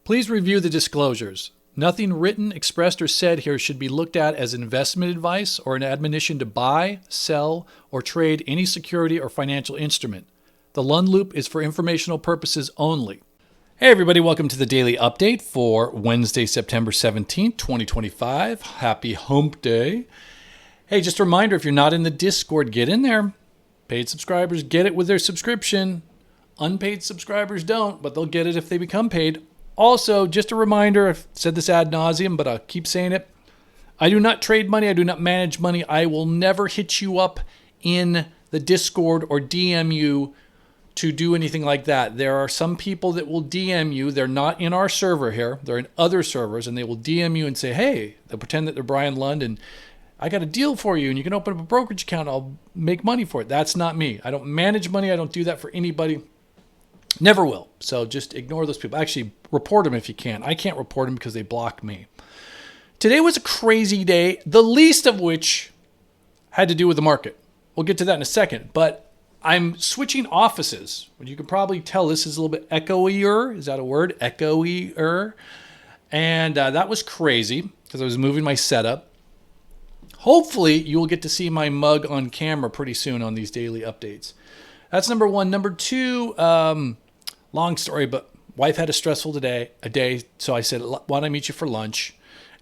Please review the disclosures. Nothing written, expressed, or said here should be looked at as investment advice or an admonition to buy, sell, or trade any security or financial instrument. The Lund Loop is for informational purposes only. Hey everybody, welcome to the daily update for Wednesday, September 17th, 2025. Happy Hump Day. Hey, just a reminder, if you're not in the Discord, get in there. Paid subscribers get it with their subscription. Unpaid subscribers don't, but they'll get it if they become paid. Also, just a reminder, I've said this ad nauseum, but I'll keep saying it. I do not trade money. I do not manage money. I will never hit you up in the Discord or DM you to do anything like that. There are some people that will DM you. They're not in our server here. They're in other servers, and they will DM you and say, hey, they'll pretend that they're Brian Lund, and I got a deal for you, and you can open up a brokerage account. I'll make money for it. That's not me. I don't manage money. I don't do that for anybody. Never will. So just ignore those people. Actually, report them if you can. I can't report them because they block me. Today was a crazy day, the least of which had to do with the market. We'll get to that in a second. But I'm switching offices. You can probably tell this is a little bit echoier. Is that a word? Echoier. And that was crazy because I was moving my setup. Hopefully, you will get to see my mug on camera pretty soon on these daily updates. That's number one. Number two, long story, but wife had a stressful day, so I said, why don't I meet you for lunch?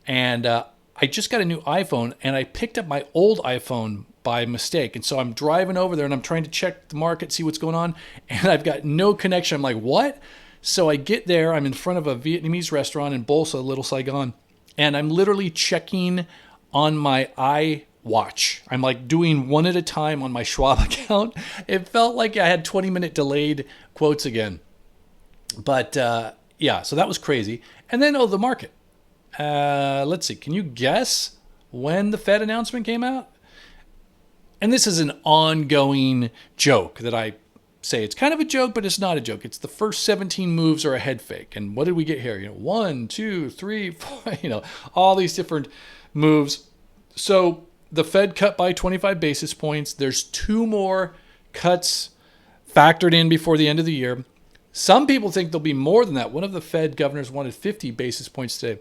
And I just got a new iPhone, and I picked up my old iPhone by mistake. And so I'm driving over there, and I'm trying to check the market, see what's going on, and I've got no connection. I'm like, what? So I get there. I'm in front of a Vietnamese restaurant in Bolsa, Little Saigon, and I'm literally checking on my iWatch. I'm like doing one at a time on my Schwab account. It felt like I had 20-minute delayed quotes again. But yeah, so that was crazy. And then, the market. Let's see. Can you guess when the Fed announcement came out? And this is an ongoing joke that I say. It's kind of a joke, but it's not a joke. It's the first 17 moves are a head fake. And what did we get here? 1, 2, 3, 4, all these different moves. So the Fed cut by 25 basis points. There's 2 more cuts factored in before the end of the year. Some people think there'll be more than that. One of the Fed governors wanted 50 basis points today.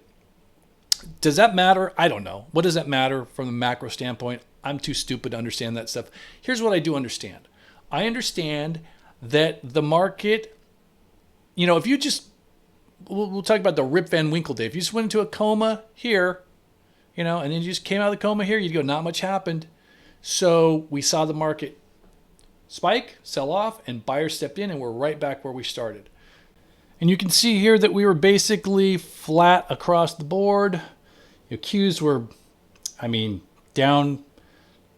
Does that matter? I don't know. What does that matter from the macro standpoint? I'm too stupid to understand that stuff. Here's what I do understand. I understand that the market, if you just, we'll talk about the Rip Van Winkle day. If you just went into a coma here, and then you just came out of the coma here, you'd go, not much happened. So we saw the market spike, sell off, and buyers stepped in, and we're right back where we started. And you can see here that we were basically flat across the board. Your Qs were, down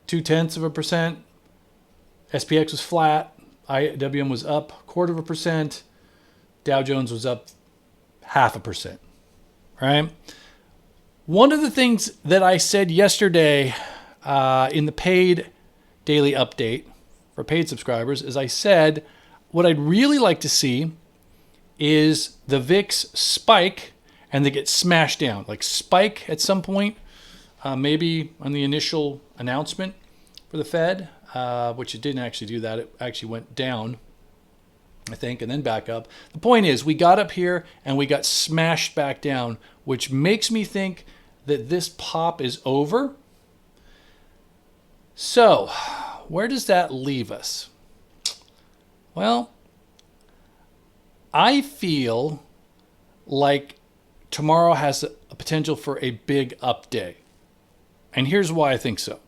0.2%. SPX was flat. IWM was up 0.25%. Dow Jones was up 0.5%. Right? One of the things that I said yesterday in the paid daily update for paid subscribers is I said what I'd really like to see is the VIX spike and they get smashed down. Like spike at some point, maybe on the initial announcement for the Fed, which it didn't actually do that. It actually went down, I think, and then back up. The point is we got up here and we got smashed back down, which makes me think that this pop is over. So where does that leave us? Well, I feel like tomorrow has a potential for a big up day. And here's why I think so.